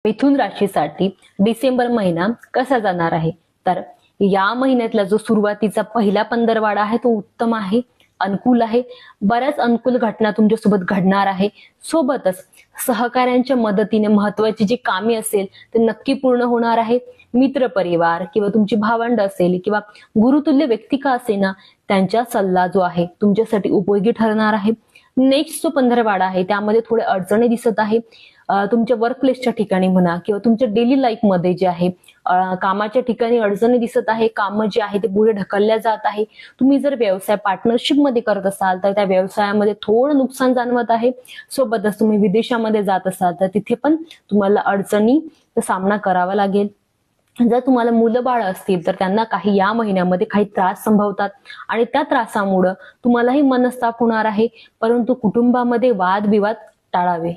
मिथुन राशीसाठी डिसेंबर महिना कसा जाणार आहे? तर या महिन्यातला जो सुरुवातीचा पहिला पंधरवाडा आहे तो उत्तम आहे, अनुकूल आहे. बऱ्याच अनुकूल घटना तुमच्यासोबत घडणार आहे. सोबतच सहकाऱ्यांच्या मदतीने महत्वाची जी कामे असेल ते नक्की पूर्ण होणार आहे. मित्र परिवार किंवा तुमची भावंड असेल किंवा गुरुतुल्य व्यक्ती का असेना त्यांचा सल्ला जो आहे तुमच्यासाठी उपयोगी ठरणार आहे. नेक्स्ट जो पंधरवाडा आहे त्यामध्ये थोडे अडचणी दिसत आहे. तुमच्या वर्कप्लेसच्या ठिकाणी म्हणा किंवा तुमच्या डेली लाईफ मध्ये जे आहे कामाच्या ठिकाणी अडचणी दिसत आहे. कामं जे आहे ते पुढे ढकलल्या जात आहे. तुम्ही जर व्यवसाय पार्टनरशिप मध्ये करत असाल तर त्या व्यवसायामध्ये थोडं नुकसान जाणवत आहे. सोबतच तुम्ही विदेशामध्ये जात असाल तर तिथे पण तुम्हाला अडचणीचा सामना करावा लागेल. जर तुम्हाला मुलं बाळ असतील तर त्यांना काही या महिन्यामध्ये काही त्रास संभवतात आणि त्या त्रासामुळे तुम्हालाही मनस्ताप होणार आहे. परंतु कुटुंबामध्ये वादविवाद टाळावे.